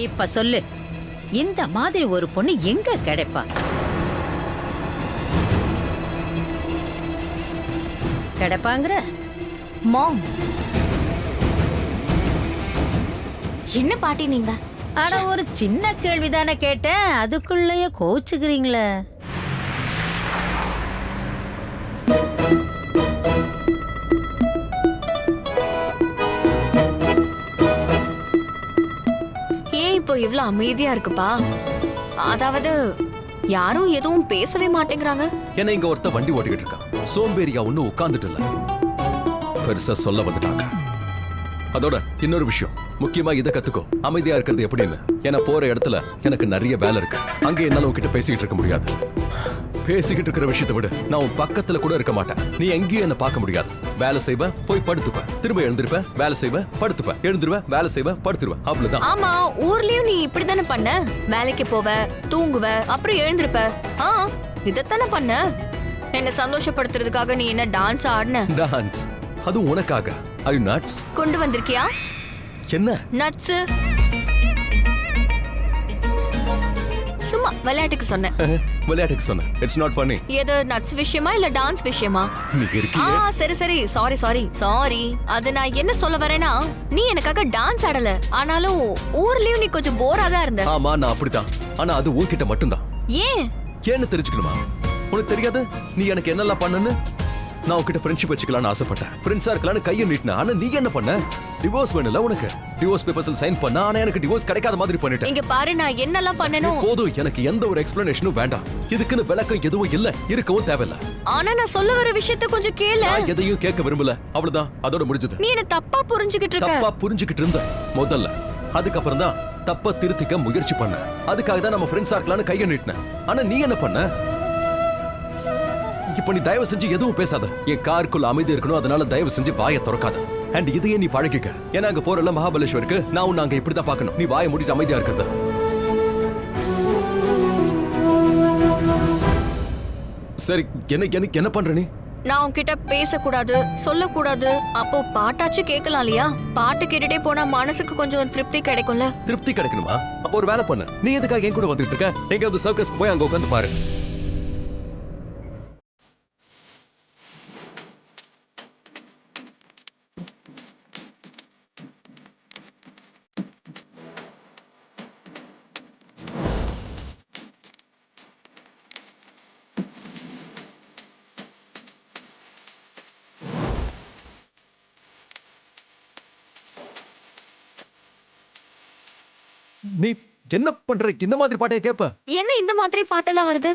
இப்ப சொல்லு, இந்த மாதிரி ஒரு பொண்ணு எங்க கிடைப்பா? கிடைப்பாங்கிற? மாம், என்ன பாட்டி நீங்க? ஆனா ஒரு சின்ன கேள்விதானே கேட்டேன், அதுக்குள்ளேயே கோச்சுக்கிறீங்களே. ஏன் இப்போ இவ்ளோ அமைதியா இருக்குப்பா? அதாவது யாரும் எதுவும் பேசவே மாட்டேங்கிறாங்க. என்ன இங்க ஒருத்த வண்டி ஓட்டிக்கிட்டு இருக்கான். சோம்பேறியா ஒண்ணு உட்கார்ந்துட்டு இல்ல, பெருசா சொல்ல வந்துட்டாங்க. அதோட இன்னொரு விஷயம், முக்கியமா இதை கத்துக்கோ, அமைதியா இருக்கிறது எப்படின்னு. ஏன்னா போற இடத்துல எனக்கு நிறைய வேலை இருக்கு. அங்க என்னால உன்கிட்ட பேசிக்கிட்டு இருக்க முடியாது. பேசிக்கிட்டு இருக்கிற விஷயத்தை விட நான் உன் பக்கத்துல கூட இருக்க மாட்டேன். நீ எங்கேயும் என்ன பார்க்க முடியாது. வேலை செய்வேன், போய் படுத்துப்பேன், திரும்ப எழுந்திருப்பேன், வேலை செய்வேன், படுத்துப்பேன், எழுந்துருவேன், வேலை செய்வேன், படுத்துருவேன், அவ்வளவுதான். ஆமா, ஊர்லயும் நீ இப்படிதானே பண்ண? வேலைக்கு போவ, தூங்குவ, அப்புறம் எழுந்திருப்ப. இதத்தானே பண்ண. என்ன சந்தோஷப்படுத்துறதுக்காக நீ என்ன டான்ஸ் ஆடின? டான்ஸ்? அது உனக்காக. Are you nuts? கொண்டு வந்திருக்கியா? என்ன நட்ஸ்? சும்மா விளையாட்டுக்கு சொன்னேன். விளையாட்டுக்கு சொன்னேன். It's not funny. ஏதோ நட்ஸ் விஷயமா இல்ல டான்ஸ் விஷயமா? நீ இருக்கியே. சரி சரி, சாரி. அது நான் என்ன சொல்ல வரேன்னா, நீ எனக்காக டான்ஸ் ஆடல, ஆனாலும் ஊர்லயும் நீ கொஞ்சம் போரா தான் இருந்த. ஆமா, நான் அப்படிதான். ஆனா அது உன்கிட்ட மட்டும்தான். ஏன்? ஏன்னு தெரிஞ்சுக்கணுமா? உனக்கு தெரியாது நீ எனக்கு என்னெல்லாம் பண்ணன்னு? நான் உன்கிட்ட ஃப்ரெண்ட்ஷிப் வச்சுக்கலாம்னு ஆசைப்பட்டேன். ஃப்ரெண்ட்ஸா இருக்கலாம்னு கையை நீட்டினேன். ஆனா நீ என்ன பண்ண? டிவோர்ஸ் வேணும்ல உனக்கு. டிவோர்ஸ் பேப்பர்ஸ்ல சைன் பண்ண, ஆனா எனக்கு டிவோர்ஸ் கிடைக்காத மாதிரி பண்ணிட்டேன். இங்க பாரு, நான் என்னெல்லாம் பண்ணனும்? போதும், எனக்கு எந்த ஒரு எக்ஸ்பிளனேஷனும் வேண்டாம். இதுக்குன்னு விளக்கம் எதுவும் இல்ல, இருக்கவும் தேவையில்ல. ஆனா நான் சொல்ல வர விஷயத்தை கொஞ்சம் கேளு. நான் எதையும் கேட்க விரும்பல, அவ்வளவுதான். அதோட முடிஞ்சது. நீ என்ன தப்பா புரிஞ்சுக்கிட்டு இருக்க. தப்பா புரிஞ்சுக்கிட்டு இருந்த முதல்ல. அதுக்கப்புறம் தான் தப்ப திருத்திக்க முயற்சி பண்ண. அதுக்காக தான் நம்ம ஃப்ரெண்ட்ஸா இருக்கலாம்னு கையை நீட்டினேன். ஆனா நீ என்ன பண்ண? இப்ப நீ தயவு செஞ்சு எதுவும் பேசாத. என் காருக்குள்ள அமைதி இருக்கணும், அதனால தயவு செஞ்சு வாயை திறக்காத. அண்ட் இதையே நீ பழகிக்க. ஏன்னா அங்க போறல மகாபலேஸ்வருக்கு, நான் உன்னை அங்க இப்படிதான் பார்க்கணும். நீ வாயை மூடிட்டு அமைதியா இருக்கிறது. சரி, என்ன பண்ற நீ? நான் உன்கிட்ட பேசக்கூடாது, சொல்லக்கூடாது. அப்போ பாட்டாச்சும் கேட்கலாம் இல்லையா? பாட்டு கேட்டுட்டே போனா மனசுக்கு கொஞ்சம் திருப்தி கிடைக்கும்ல. திருப்தி கிடைக்கணுமா? அப்போ ஒரு வேலை பண்ணு. நீ எதுக்காக என் கூட வந்துட்டு இருக்க? எங்கேயாவது சர்க்கஸ் போய் அங்க உட்காந்து பாரு. நீ என்ன பண்ற? இந்த மாதிரி பாட்டையே கேப்ப? என்ன இந்த மாதிரி பாட்டெல்லாம் வருது?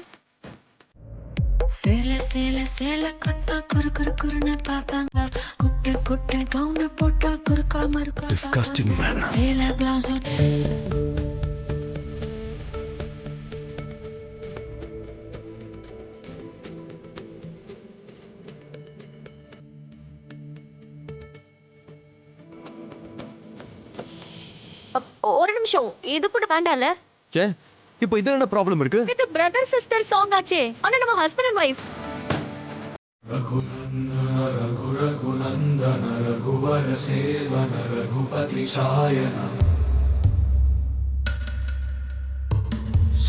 சேல சேல சேல கட்டா குறு குறு குறுன்னு பாப்பாங்க. குட்டை குட்டை கவுன போட்டா குறுக்கா மறுக்கா. Disgusting man. சேல பிளவுஸ். ஒரு நிமிஷம், இது கூட வேண்டாம்ல? ஏ, இப்போ இதுல என்ன ப்ராப்ளம் இருக்கு? இது பிரதர் சிஸ்டர் சாங் ஆச்சே. ஆனா நம்ம husband and wife. Raghunandan Raghu Raghunandan रघुवर सेवन रघुपति शायन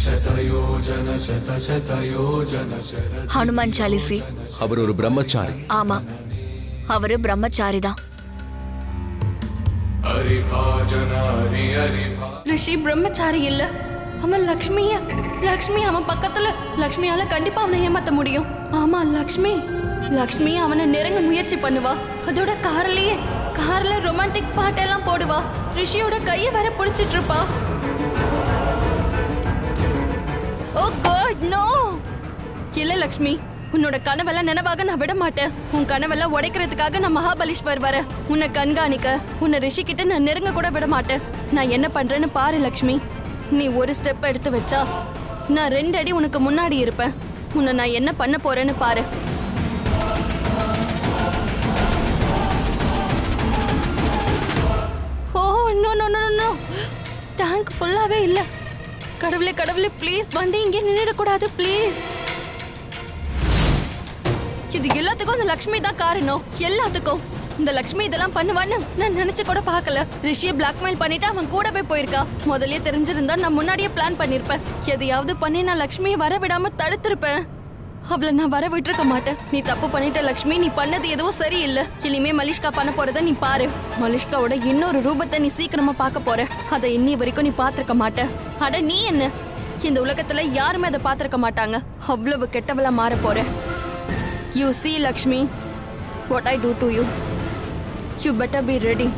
शतयोजन शत शतयोजन शरद. ஹனுமான் சாலிசி. அவர் ஒரு பிரம்மச்சாரி. ஆமா, அவரு பிரம்மச்சாரி தான். हरिभाजन हरि हरिभा. ரிஷி பிரம்மச்சாரி இல்ல, அவன் லக்ஷ்மி அவன் பக்கத்துல. லக்ஷ்மியால கண்டிப்பா அவனை ஏமாத்த முடியும். ஆமா, லக்ஷ்மி அவனை நெருங்க முயற்சி பண்ணுவா. அதோட கார்ல ரொமான்டிக் பாட்டெல்லாம் போடுவா. ரிஷியோட கைய வர பிடிச்சிட்டு இருப்பா. ஓ காட், நோ! இல்ல லக்ஷ்மி, உன்னோட கனவெல்லாம் நினைவாக நான் விட மாட்டேன். உன் கனவெல்லாம் உடைக்கிறதுக்காக நான் மகாபலேஸ்வர் வர, உன்னை கண்காணிக்க, உன்னை ரிஷி கிட்ட நான் நெருங்க கூட விட மாட்டேன். நான் என்ன பண்றேன்னு பாரு லக்ஷ்மி. நீ ஒரு ஸ்டெப் எடுத்து வச்சா நான் 2 அடி உனக்கு முன்னாடி இருப்பேன். உன்னை நான் என்ன பண்ண போறேன்னு பாரு. Oh no no no no, tank ஃபுல்லாவே இல்ல. கடவுளே ப்ளீஸ், வண்டி இங்கே நின்னுடக்கூடாது ப்ளீஸ். இது எல்லாத்துக்கும் அந்த லக்ஷ்மி தான் காரணம், எல்லாத்துக்கும். இந்த லக்ஷ்மி இதெல்லாம் பண்ணுவான்னு நான் நினைச்சு கூட பார்க்கல. ரிஷியை பிளாக்மெயில் பண்ணிட்டு அவன் கூடவே போயிருக்கா. முதல்லயே தெரிஞ்சிருந்தா நான் முன்னாடியே பிளான் பண்ணிருப்பேன். எதையாவது பண்ணி நான் லக்ஷ்மியை வர விடாம தடுத்திருப்பேன். அவளை நான் வர விட்டுருக்க மாட்டேன். நீ தப்பு பண்ணிட்ட லக்ஷ்மி. நீ பண்ணது எதுவும் சரியில்லை. இனிமே மலிஷ்கா பண்ண போறத நீ பாரு. மலிஷ்காவோட இன்னொரு ரூபத்தை நீ சீக்கிரமா பார்க்க போற. அதை இன்னி வரைக்கும் நீ பாத்திருக்க மாட்ட. அட நீ என்ன, இந்த உலகத்துல யாருமே அதை பாத்திருக்க மாட்டாங்க. அவ்வளவு கெட்டவளா மாற போற. You see Lakshmi, what I do to you. You better be ready.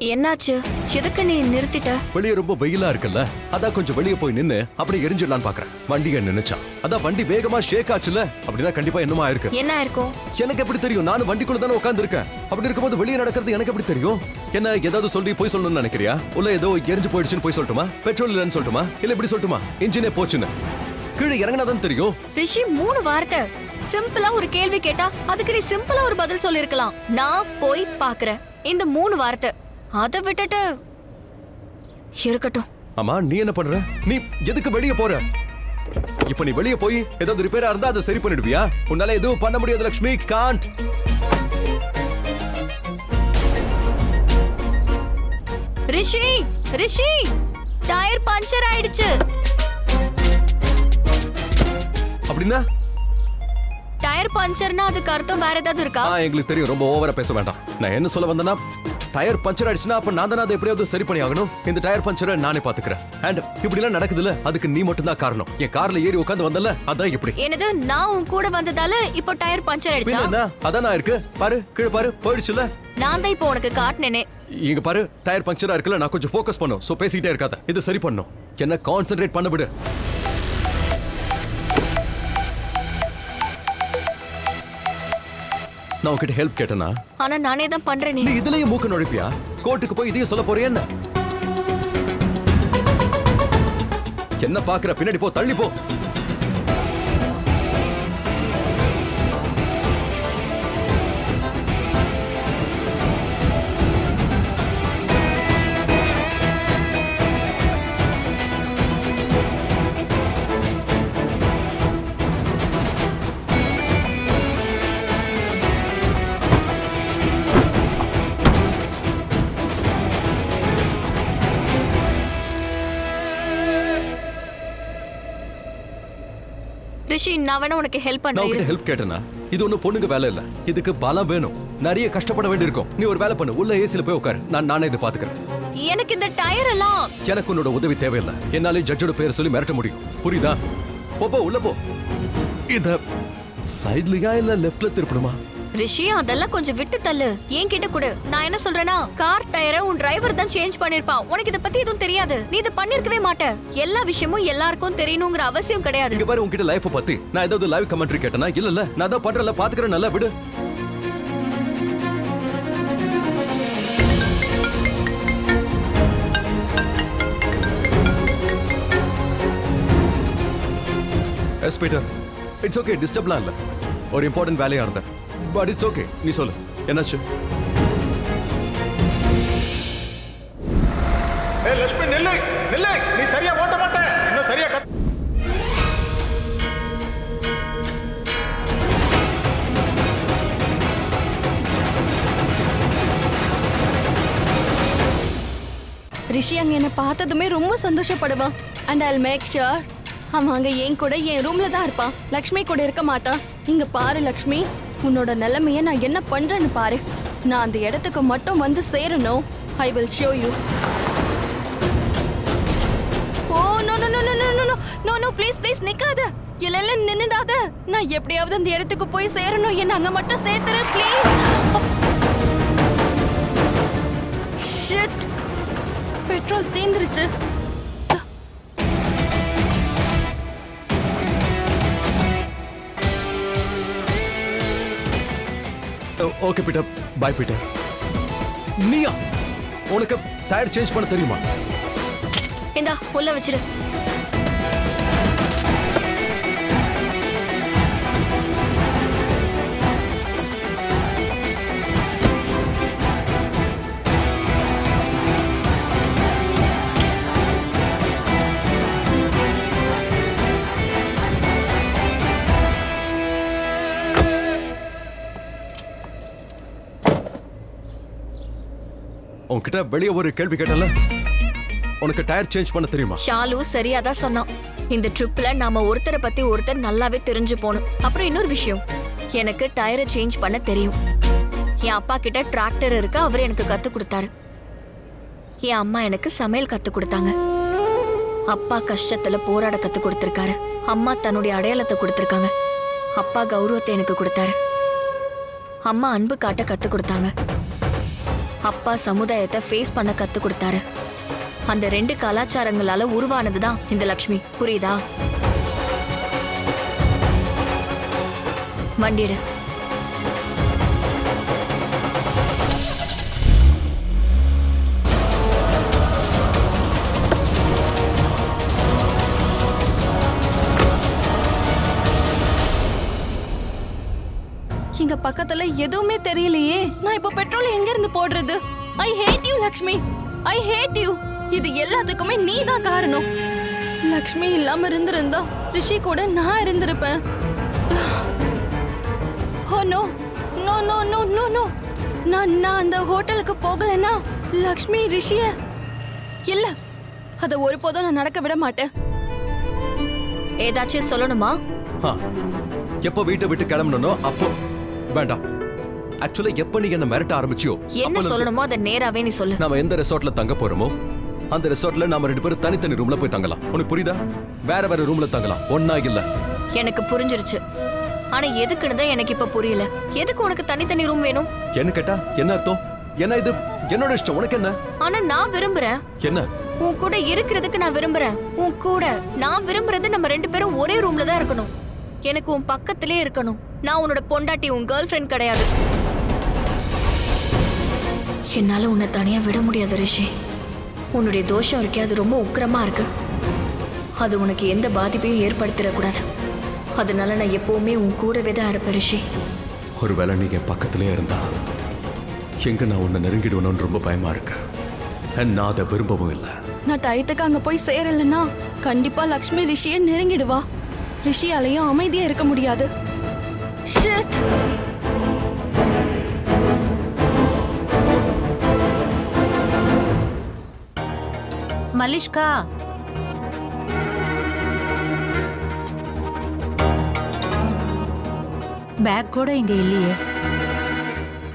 என்னாச்சு? எதுக்கு நீ நிறுத்திட்ட? வெளியே ரொம்ப வெயிலா இருக்குல்ல, அதான் கொஞ்சம் வெளியே போய் நின்னு அப்படியே எரிஞ்சிடலான்னு பாக்குறேன். வண்டியை நின்னுச்சா, அதான் வண்டி வேகமா ஷேக் ஆச்சுல. அப்படின்னா கண்டிப்பா என்னமா இருக்கு. என்ன இருக்கும்? எனக்கு எப்படி தெரியும்? நானும் வண்டிக்குள்ள தானே உட்கார்ந்து இருக்கேன். அப்படி இருக்கும்போது வெளியே நடக்கிறது எனக்கு எப்படி தெரியும்? என்ன ஏதாவது சொல்லி போய் சொல்லணும்னு நினைக்கிறியா? உள்ள ஏதோ எரிஞ்சு போயிடுச்சுன்னு போய் சொல்லட்டுமா? பெட்ரோல் இல்லைன்னு சொல்லட்டுமா? இல்ல இப்படி சொல்லட்டுமா? இன்ஜினே போச்சுன்னு கீழே இறங்கினாதான் தெரியும். ரிஷி 3 வார்த்தை சிம்பிளா ஒரு கேள்வி கேட்டா அதுக்கு நீ சிம்பிளா ஒரு பதில் சொல்லிருக்கலாம். நான் போய் பாக்குறேன், இந்த 3 வார்த்தை. அதை விட்டுட்டு இருக்கட்டும். ஆமா, நீ என்ன பண்ற? நீ எதுக்கு வெளியே போற? இப்ப நீ வெளியே போய் ஏதாவது ரிப்பேரா இருந்தா அதை சரி பண்ணிடுவியா? உன்னால எதுவும் பண்ண முடியாது லட்சுமி. காண்ட். ரிஷி, ரிஷி, டயர் பஞ்சர் ஆயிடுச்சு. அப்படின்னா டயர் பஞ்சர்னா அதுக்கு அர்த்தம் வேற ஏதாவது இருக்கா? எங்களுக்கு தெரியும், ரொம்ப ஓவரா பேச வேண்டாம். நான் என்ன சொல்ல வந்தேன்னா, டயர் பஞ்சர் ஆயிடுச்சுன்னா அப்ப நான் தானே அதை எப்படியாவது சரி பண்ணி ஆகணும். இந்த டயர் பஞ்சரை நானே பாத்துக்கிறேன். அண்ட் இப்படி எல்லாம் நடக்குதுல, அதுக்கு நீ மட்டும் தான் காரணம். என் கார்ல ஏறி உட்கார்ந்து வந்தல, அதான் இப்படி. என்னது, நான் உன் கூட வந்ததால இப்போ டயர் பஞ்சர் ஆயிடுச்சா? என்ன அதான் நான் இருக்கு பாரு, கீழே பாரு, போயிடுச்சுல. நான் தான் இப்போ உனக்கு காட்டினேனே. இங்க பாரு, டயர் பஞ்சரா இருக்குல்ல, நான் கொஞ்சம் ஃபோக்கஸ் பண்ணும். சோ பேசிட்டே இருக்காத, இது சரி பண்ணும். என்ன கான்சென்ட்ரேட் பண்ண விடு. நான் உன்கிட்ட ஹெல்ப் கேட்டனா? ஆனா நானே தான் பண்றேன். நீ இதுலயே மூக்க நுழைப்பியா? கோர்ட்டுக்கு போய் இதையும் சொல்ல போறியா என்ன? என்ன பாக்குற? பின்னாடி போ, தள்ளி போ. ரிஷி, நான் வேணா உனக்கு ஹெல்ப் நான் உன்கிட்ட பண்றேன். ஹெல்ப் கேட்டனா? இது ஒண்ணு பொண்ணுங்க வேலை இல்ல. இதுக்கு பலம் வேணும். நிறைய கஷ்டப்பட வேண்டியிருக்கும். நீ ஒரு வேலை பண்ணு, உள்ள ஏசில போய் உட்காரு. நானே இதை பாத்துக்கிறேன். எனக்கு இந்த டயர் எல்லாம். எனக்கு உன்னோட உதவி தேவையில்லை. என்னாலே ஜட்ஜோட பேர் சொல்லி மிரட்ட முடியும். புரியுதா? போ, உள்ள போ. இத சைடுலயா இல்ல லெஃப்ட்ல திருப்பணுமா? ரிஷி, அதெல்லாம் கொஞ்சம் விட்டு தள்ளு. ஏன் கிட்ட கொடு. நான் என்ன சொல்றேன்னா, கார் டயரை உன் டிரைவர் தான் சேஞ்ச் பண்ணிருப்பான். உனக்கு இத பத்தி எதுவும் தெரியாது. நீ இத பண்ணிருக்கவே மாட்ட. எல்லா விஷயமும் எல்லாருக்கும் தெரியணுங்கிற அவசியம் கிடையாது. இங்க பாரு, உன்கிட்ட லைஃப் பத்தி நான் ஏதாவது லைவ் கமெண்ட்ரி கேட்டனா? இல்ல, நான் தான் பண்றல, பாத்துக்கிறேன். நல்லா விடு. Yes Peter, it's okay. டிஸ்டர்ப்லாம் இல்ல. ஒரு இம்பார்ட்டன்ட் வேலையா இருந்த. But it's okay. நீ சொல்லு, என்னாச்சு? லட்சுமி, நில்லு நில்லு. நீ சரியா ஓட்ட மாட்ட. இன்னும் சரியா ரிஷி அங்க என்ன பார்த்ததுமே ரொம்ப சந்தோஷப்படுவான். அண்ட் I'll make sure அவன் அங்க என் கூட என் ரூம்ல தான் இருப்பான். லக்ஷ்மி கூட இருக்க மாட்டான். இங்க பாரு லக்ஷ்மி, உன்னோட நிலைமைய நான் என்ன பண்றேன்னு பாரு. நான் அந்த இடத்துக்கு மட்டும் வந்து சேரணும். I will show you. Oh no no no no no no no no please please நிக்காத. இல்ல நின்னுடாத. நான் எப்படியாவது அந்த இடத்துக்கு போய் சேரணும். என்ன அங்க மட்டும் சேர்த்துரு ப்ளீஸ். ஷிட், பெட்ரோல் தீந்துருச்சு. Okay Peter, bye Peter. நீயா? உனக்கு டயர் சேஞ்ச் பண்ண தெரியுமா? இந்தா உள்ள வச்சிடு. உன்கிட்ட வெளியே ஒரு கேள்வி கேட்டல, உனக்கு டயர் சேஞ்ச் பண்ண தெரியுமா? ஷாலு சரியா தான் சொன்னான். இந்த ட்ரிப்ல நாம ஒருத்தரை பத்தி ஒருத்தர் நல்லாவே தெரிஞ்சு போகணும். அப்புறம் இன்னொரு விஷயம், எனக்கு டயரை சேஞ்ச் பண்ண தெரியும். என் அப்பா கிட்ட டிராக்டர் இருக்கு, அவர் எனக்கு கத்து கொடுத்தாரு. என் அம்மா எனக்கு சமையல் கத்து கொடுத்தாங்க. அப்பா கஷ்டத்துல போராட கத்து கொடுத்திருக்காரு. அம்மா தன்னுடைய அடையாளத்தை கொடுத்திருக்காங்க. அப்பா கௌரவத்தை எனக்கு கொடுத்தாரு. அம்மா அன்பு காட்ட கத்து கொடுத்தாங்க. அப்பா சமுதாயத்தை ஃபேஸ் பண்ண கத்து கொடுத்தாரு. அந்த 2 கலாச்சாரங்களால உருவானதுதான் இந்த லக்ஷ்மி. புரியுதா? வண்டிடு. இங்க பக்கத்துல எதுவுமே தெரியலையே. நான் இப்ப பெட்ரோல் எங்க இருந்து போடுறது? I hate you Lakshmi, I hate you. இது எல்லாத்துக்குமே நீ தான் காரணம். லக்ஷ்மி இல்லாம இருந்திருந்தா ரிஷி கூட நான் இருந்திருப்பேன். Oh no no no no no no. நான் அந்த ஹோட்டலுக்கு போகலன்னா லக்ஷ்மி ரிஷிய இல்ல, அத ஒருபோதும் நான் நடக்க விட மாட்டேன். ஏதாச்சும் சொல்லணுமா? எப்போ வீட்டை விட்டு கிளம்பணும்னோ அப்போ. வேண்டாம், ஆக்சுவலா எப்ப நீ என்ன மிரட்ட ஆரம்பிச்சியோ என்ன சொல்லணுமோ அதை நேராவே நீ சொல்லு. நாம எந்த ரெசார்ட்ல தங்க போறோமோ அந்த ரெசார்ட்ல நாம 2 பேரும் தனித்தனி ரூம்ல போய் தங்கலாம். உனக்கு புரியுதா? வேற ரூம்ல தங்கலாம், ஒண்ணா இல்ல. எனக்கு புரிஞ்சிருச்சு. ஆனா எதுக்குன்னு தான் எனக்கு இப்ப புரியல. எதுக்கு உனக்கு தனித்தனி ரூம் வேணும்? என்ன கேட்டா என்ன அர்த்தம்? என்ன இது என்னோட இஷ்டம், உனக்கு என்ன? ஆனா நான் விரும்புறேன். என்ன? உன் கூட இருக்கிறதுக்கு நான் விரும்புறேன். உன் கூட நான் விரும்புறது நம்ம 2 பேரும் ஒரே ரூம்ல தான் இருக்கணும். எனக்கு உன் பக்கத்திலே இருக்கணும். நான் உன்னோட பொண்டாட்டி, உன் கேர்ள் ஃப்ரெண்ட் கிடையாது. என்னால உன்னை தனியா விட முடியாது ரிஷி. உன்னுடைய தோஷம் இருக்கே, அது ரொம்ப உக்கிரமா இருக்கு. அது உனக்கு எந்த பாதிப்பையும் ஏற்படுத்திடக்கூடாது. அதனால நான் எப்பவுமே உன் கூடவே தான் இருப்பேன் ரிஷி. ஒருவேளை நீ என் பக்கத்திலே இருந்தா எங்க நான் உன்னை நெருங்கிடுவேணும்னு ரொம்ப பயமா இருக்கு. நான் அதை விரும்பவும் இல்லை. நான் டயத்துக்கு அங்க போய் சேரலன்னா கண்டிப்பா லக்ஷ்மி ரிஷியை நெருங்கிடுவா. ரிஷியாலையும் அமைதியா இருக்க முடியாது. Shit. மலிஷ்கா, பேக் கூட இங்க இல்லையே.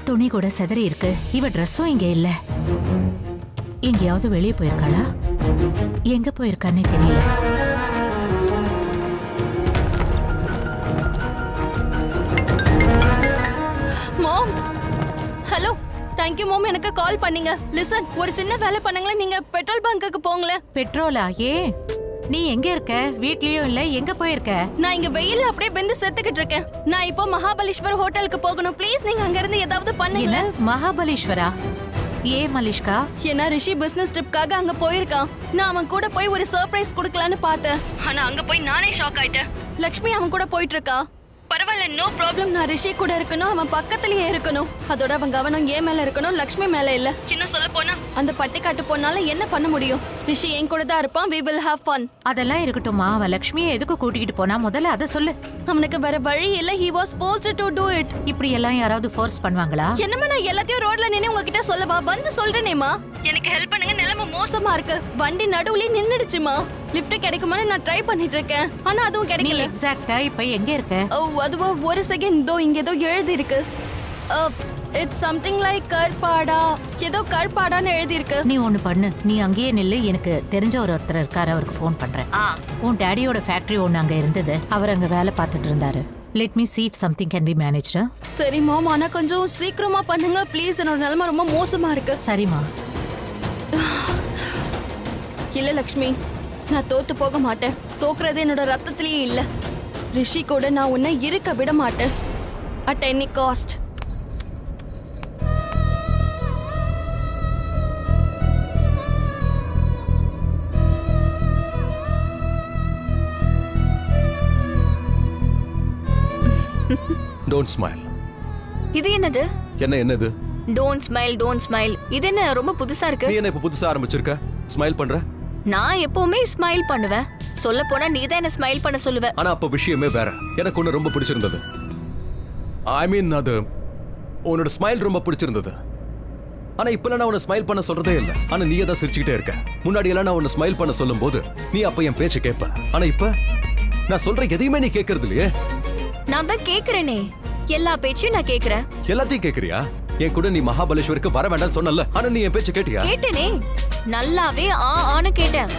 துணி கூட சிதறி இருக்கு. இவ ட்ரெஸ்ஸும் இங்க இல்ல. எங்கேயாவது வெளியே போயிருக்காளா? எங்க போயிருக்கான்னே தெரியல. மாம், ஹலோ, தேங்க்யூ மாம், எனக்கு கால் பண்ணீங்க. லிசன், ஒரு சின்ன வேலை பண்ணுங்களேன். நீங்க பெட்ரோல் பங்குக்கு போங்களேன். பெட்ரோலா? ஏ, நீ எங்க இருக்க? வீட்லயும் இல்ல, எங்க போயிருக்க? நான் இங்க வெயில்ல அப்படியே வெந்து செத்துக்கிட்டு இருக்கேன். நான் இப்போ மகாபலேஸ்வர் ஹோட்டலுக்கு போகணும். ப்ளீஸ் நீங்க அங்க இருந்து ஏதாவது பண்ணுங்க. மகாபலேஸ்வரா? ஏ மலிஷ்கா? ஏன்னா ரிஷி பிசினஸ் ட்ரிப்காக அங்க போயிருக்கான். நான் அவன் கூட போய் ஒரு சர்ப்ரைஸ் கொடுக்கலான்னு பார்த்தேன். ஆனா அங்க போய் நானே ஷாக் ஆயிட்டேன். லக்ஷ்மி அவன் கூட போயிட்டு இருக்கா. பரவாயில்ல, நோ ப்ராப்ளம். நான் ரிஷி கூட இருக்கணும், அவன் பக்கத்துலயே இருக்கணும். அதோட அவன் கவனம் ஏன் மேல இருக்கணும், லக்ஷ்மி மேல இல்ல. இன்னும் சொல்ல போனா அந்த பட்டிக்காட்டு போனால என்ன பண்ண முடியும்? ரிஷி என் கூட தான் இருப்பான். we will have fun. அதெல்லாம் இருக்கட்டும்மா, அவன் லக்ஷ்மியை எதுக்கு கூட்டிக்கிட்டு போனா முதல்ல அதை சொல்லு. அவனுக்கு வேற வழி இல்ல. he was forced to do it. இப்படி எல்லாம் யாராவது ஃபோர்ஸ் பண்ணுவாங்களா? என்னமா நான் எல்லாத்தையும் ரோட்ல நின்னு உங்ககிட்ட சொல்லவா? வந்து சொல்றேனேமா, எனக்கு ஹெல்ப் பண்ணுங்க. நிலைமை மோசமா இருக்கு. வண்டி நடுவுல நின்னுடுச்சுமா. லிஃப்ட் கிடைக்குமான்னு நான் ட்ரை பண்ணிட்டு இருக்கேன். ஆனா அதுவும் கிடைக்கல. எக்ஸாக்ட்டா இப்ப எங்க இருக்க? ஓ, அதுவா, ஒரு செகண்ட். தோ இங்க ஏதோ எழுதி இருக்கு. இட்ஸ் சம்திங் லைக் கர்பாடா. ஏதோ கர்பாடான்னு எழுதி இருக்கு. நீ ஒண்ணு பண்ணு, நீ அங்கேயே நில்லு. எனக்கு தெரிஞ்ச ஒருத்தர் இருக்காரு, அவருக்கு ஃபோன் பண்றேன். உன் டாடியோட ஃபேக்டரி ஒண்ணு அங்க இருந்தது, அவர் அங்க வேலை பார்த்துட்டு இருந்தாரு. Let me see if something can be managed. சரி மாம், ஆனா கொஞ்சம் சீக்கிரமா பண்ணுங்க ப்ளீஸ். என்னோட நிலைமை ரொம்ப மோசமா இருக்கு. சரிம்மா. இல்ல லக்ஷ்மி, நான் தோத்து போக மாட்டேன். தோக்குறது என்னோட ரத்தத்திலேயே இல்ல. ரிஷி கூட நான் உன்னை இருக்க விட மாட்டேன் at any cost. Don't smile. இது என்னது? என்னது? Don't smile, don't smile. இது என்ன ரொம்ப புதுசா இருக்கு? நீ என்ன இப்ப புதுசா ஆரம்பிச்சிருக்க? ஸ்மைல் பண்ற? நான் எப்பவுமே ஸ்மைல் பண்ணுவேன். சொல்ல போனா நீ தான் என்ன ஸ்மைல் பண்ண சொல்லுவ. ஆனா அப்ப விஷயமே வேற. எனக்கு ஒண்ணு ரொம்ப பிடிச்சிருந்தது. ஐ மீன், அது உன்னோட ஸ்மைல் ரொம்ப பிடிச்சிருந்தது. ஆனா இப்ப நான் உன்னை ஸ்மைல் பண்ண சொல்றதே இல்ல. ஆனா நீயே தான் சிரிச்சுக்கிட்டே இருக்க. முன்னாடி எல்லாம் நான் உன்னை ஸ்மைல் பண்ண சொல்லும் போது நீ அப்ப என் பேச்ச கேட்ப. ஆனா இப்ப நான் சொல்ற எதையுமே நீ கேட்கறது இல்லையே. நான் தான் கேக்குறேனே, எல்லா பேச்சையும் நான் கேக்குறேன். எல்லாத்தையும் கேக்குறியா? என் கூட நீ மகாபலேஸ்வருக்கு வர வேண்டாம்னு சொன்னல. ஆனா நீ என் பேச்ச கேட்டியா? கேட்டேனே, நல்லாவே ஆன்னு கேட்டேன்.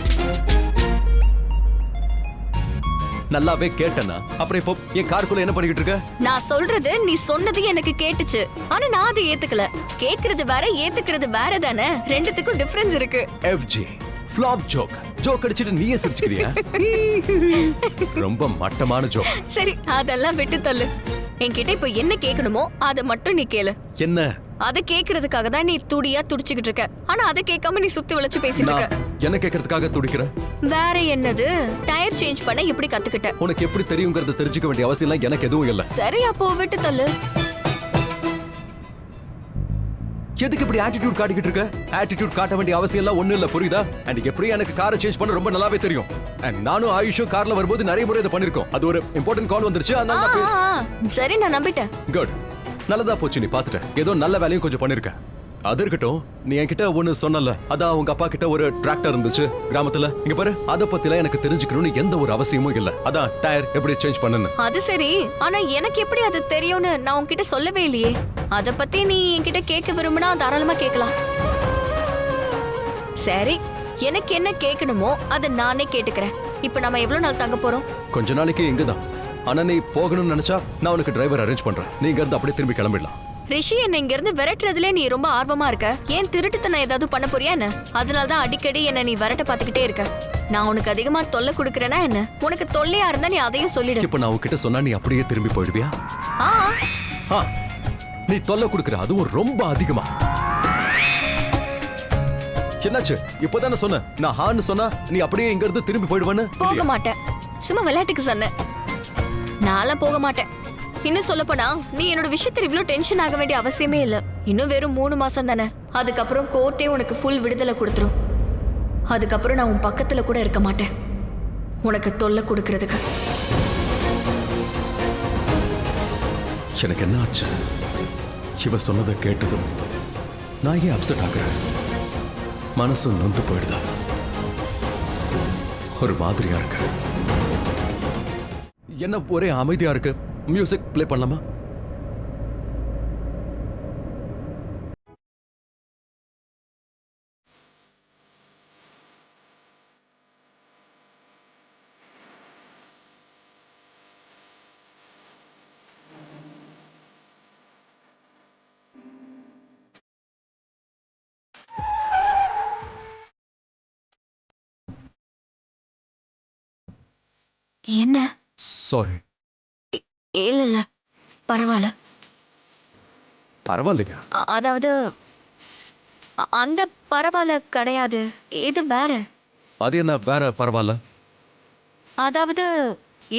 நல்லாவே கேட்டனா? அப்புறம் இப்போ என் காருக்குள்ள என்ன பண்ணிக்கிட்டு இருக்க? நான் சொல்றது நீ சொன்னது எனக்கு கேட்டுச்சு. ஆனா நான் அதை ஏத்துக்கல. கேக்குறது வேற, ஏத்துக்கிறது வேற தானே. ரெண்டுத்துக்கும் டிஃபரன்ஸ் இருக்கு. FG ஃப்ளாப் ஜோக் அடிச்சிட்டு நீயே சிரிச்சுக்கிறியா? ரொம்ப மட்டமான ஜோக். சரி, அதெல்லாம் விட்டு தள்ளு. என்கிட்ட இப்ப என்ன கேட்கணுமோ அதை மட்டும் நீ கேளு. என்ன? அதை கேக்குறதுக்காக தான் நீ துடியா துடிச்சுக்கிட்டு இருக்க. ஆனா அதை கேட்காம நீ சுத்தி வளைச்சு பேசிட்டு நான் இருக்க. என்ன கேட்கறதுக்காக துடிக்கிற? வேற என்னது? டயர் சேஞ்ச் பண்ண எப்படி கத்துக்கிட்ட? உனக்கு எப்படி தெரியுங்கிறத தெரிஞ்சுக்க வேண்டிய அவசியம் எல்லாம் எனக்கு எதுவும் இல்ல. சரி, அப்போ விட்டு தள்ளு. எதுக்கு இப்படி ஆட்டிடியூட் காட்டிக்கிட்டு இருக்க? ஆட்டிடியூட் காட்ட வேண்டிய அவசியம் எல்லாம் ஒண்ணு இல்ல, புரியுதா? அண்ட் எப்படி எனக்கு காரை சேஞ்ச் பண்ண ரொம்ப நல்லாவே தெரியும். அண்ட் நானும் ஆயுஷும் கார்ல வரும்போது நிறைய முறை இதை பண்ணிருக்கோம். அது ஒரு இம்பார்ட்டன்ட் கால் வந்துருச்சு, அதனால சரி, நான் நம்பிட்டேன். குட், நல்லதா போச்சு. நீ பாத்துட்ட, ஏதோ நல்ல வேலையும் கொஞ்சம் பண்ணிருக்க. அது இருக்கட்டும், நீ என்கிட்ட ஒண்ணு சொன்னல, அதான் உங்க அப்பா கிட்ட ஒரு டிராக்டர் இருந்துச்சு கிராமத்துல. இங்க பாரு, அத பத்திலாம் எனக்கு தெரிஞ்சுக்கணும்னு எந்த ஒரு அவசியமும் இல்ல. அதான் டயர் எப்படி சேஞ்ச் பண்ணனும். அது சரி, ஆனா எனக்கு எப்படி அது தெரியும்னு நான் உன்கிட்ட சொல்லவே இல்லையே. அத பத்தி நீ என்கிட்ட கேட்க விரும்பினா தாராளமா கேட்கலாம். சரி, எனக்கு என்ன கேட்கணுமோ அதை நானே கேட்டுக்கிறேன். இப்ப நம்ம எவ்வளவு நாள் தங்க போறோம்? கொஞ்ச நாளைக்கு இங்கதான். ஆனா நீ போகணும்னு நினைச்சா நான் உனக்கு டிரைவர் அரேஞ்ச் பண்றேன். நீ இங்க இருந்து அப்படியே திரும்பி கிளம்பிடலாம். ரிஷி, என்ன இங்க இருந்து விரட்டுறதுல நீ ரொம்ப ஆர்வமா இருக்க. ஏன் திருட்டுத்தனம் ஏதாவது பண்ண போறியா என்ன? அதனாலதான் அடிக்கடி என்ன நீ விரட்ட பாத்துக்கிட்டே இருக்க. நான் உனக்கு அதிகமா தொல்லை கொடுக்கறேனா என்ன? உனக்கு தொல்லையா இருந்தா நீ அதையும் சொல்லிடு. இப்ப நான் உன்கிட்ட சொன்னா நீ அப்படியே திரும்பி போயிடுவியா? ஆ, நீ தொல்லை கொடுக்கற, அதுவும் ரொம்ப அதிகமா. என்னாச்சு? இப்பதானே சொன்ன, நான் ஹான்னு சொன்னா நீ அப்படியே இங்க இருந்து திரும்பி போயிடுவேன்னு. போக மாட்டேன். சும்மா விளையாட்டுக்கு சொன்னேன். நான்லாம் போக மாட்டேன். இன்னும் சொல்லப்போனா, நீ என்னோட விஷயத்துல இவ்ளோ டென்ஷன் ஆக வேண்டிய அவசியமே இல்ல. இன்னும் வெறும் 3 மாசம் தானே. அதுக்கப்புறம் கோர்ட்டே உனக்கு ஃபுல் விடுதலை கொடுத்துரும். அதுக்கப்புறம் நான் உன் பக்கத்துல கூட இருக்க மாட்டேன், உனக்கு தொல்லை கொடுக்கறதுக்கு. எனக்கு என்ன ஆச்சு? இவ சொன்னதை கேட்டதும் நான் ஏன் அப்செட் ஆகுறேன்? மனசு நொந்து போயிடுதா? ஒரு மாதிரியா இருக்கு. என்ன ஒரே அமைதியா இருக்கு? மியூசிக் ப்ளே பண்ணலாமா? என்ன? சாரி. இல்ல இல்ல, பரவாயில்ல. பரவாயில்லையா? அதாவது அந்த பரவாயில்ல கிடையாது, இது வேற. அது என்ன வேற பரவாயில்ல? அதாவது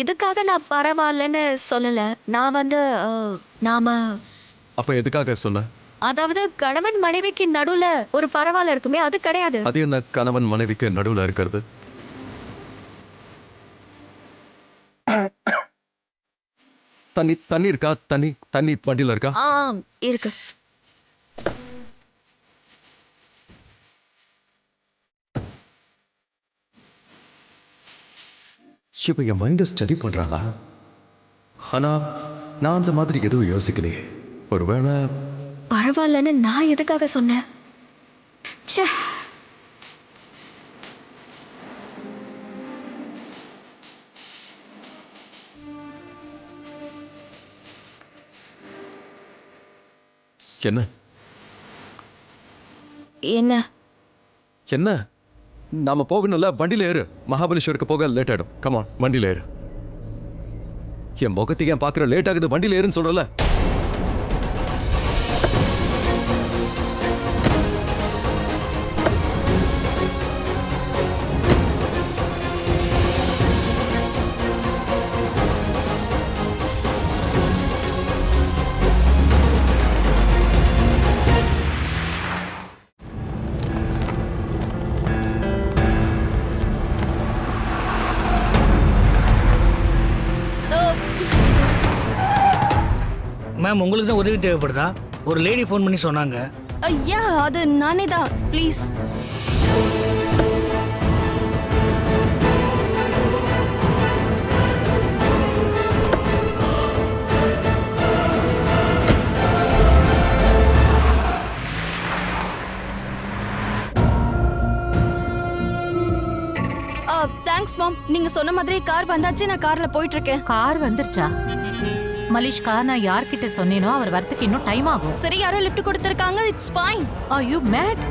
இதுக்காக நான் பரவாயில்லன்னு சொல்லல. நான் நாம. அப்ப எதுக்காக சொன்ன? அதாவது கணவன் மனைவிக்கு நடுவுல ஒரு பரவாயில்ல இருக்குமே, அது கிடையாது. அது என்ன கணவன் மனைவிக்கு நடுவுல இருக்கிறது? தண்ணி இருக்கா? தண்ணி வண்டியில இருக்கா? இருக்கு. இப்ப என் மைண்ட ஸ்டடி பண்றாளா? ஆனா நான் அந்த மாதிரி எதுவும் யோசிக்கலையே. ஒருவேளை பரவாயில்லன்னு நான் எதுக்காக சொன்னேன்? என்ன என்ன என்ன? நாம போகணும்ல, வண்டியில ஏறு. மகாபலேஸ்வருக்கு போக லேட் ஆயிடும். கமான், வண்டியில ஏறு. என் முகத்துக்கு ஏன் பாக்குற? லேட் ஆகுது, வண்டியில ஏறுன்னு சொல்றல. மேம், உங்களுக்கு தான் உதவி தேவைப்படுதா? ஒரு லேடி ஃபோன் பண்ணி சொன்னாங்க. யா அது நானே தான் ப்ளீஸ். தேங்க்ஸ் மாம், நீங்க சொன்ன மாதிரி கார் வந்தாச்சு, நான் கார்ல போயிட்டு இருக்கேன். கார் வந்துருச்சா? மலிஷ்கா, நான் யார்கிட்ட சொன்னேனோ அவர் வரத்துக்கு இன்னும் டைம் ஆகும். சரி, யாரோ லிஃப்ட் கொடுத்திருக்காங்க, it's fine. Are you mad?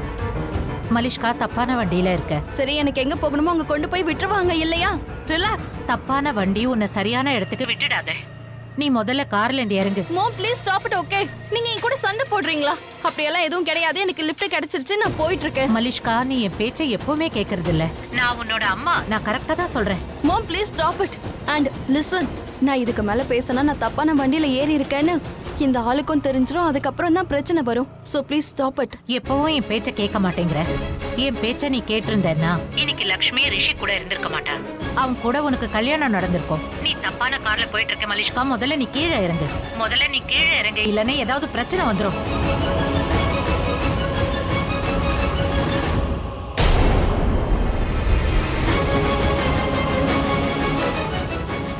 Malishka, தப்பான வண்டியில இருக்க. சரி, எனக்கு எங்க போகணுமோ அங்க கொண்டு போய் விட்டுருவாங்க இல்லையா? ரிலாக்ஸ். தப்பான வண்டி உன்னை சரியான இடத்துக்கு விட்டுடாத. நீ முதல்ல கார்ல இருந்து இறங்கு. மாம் ப்ளீஸ் ஸ்டாப் இட், ஓகே? நீங்க என் கூட சண்டை போடுறீங்களா? அப்படியெல்லாம் எதுவும் கிடையாது, எனக்கு லிஃப்ட் கிடைச்சிருச்சு, நான் போயிட்டு இருக்கேன். மலிஷ்கா, நீ என் பேச்சை எப்பவுமே கேக்குறது இல்ல. நான் உன்னோட அம்மா, நான் கரெக்டா தான் சொல்றேன். Mom please stop it and listen. நான் இதுக்கு மேல பேசினா நான் தப்பான வண்டியில ஏறி இருக்கேன்னு இந்த ஆளுக்கும் தெரிஞ்சிரும், அதுக்கப்புறம் தான் பிரச்சனை வரும். So please stop it. எப்பவும் என் பேச்ச கேட்க மாட்டேங்கிற. என் பேச்ச நீ கேட்டிருந்தேன்னா இன்னைக்கு லக்ஷ்மி ரிஷி கூட இருந்திருக்க மாட்டான். அவன் கூட உனக்கு கல்யாணம் நடந்திருக்கும். நீ தப்பான கார்ல போயிட்டு இருக்க மலிஷ்கா. முதல்ல நீ கீழே இறங்கு. முதல்ல நீ கீழே இறங்கு, இல்லன்னா ஏதாவது பிரச்சனை வந்துரும்.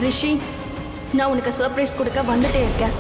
ரிஷி, நான் உனக்கு சர்ப்ரைஸ் கொடுக்க வந்துட்டே இருக்கேன்.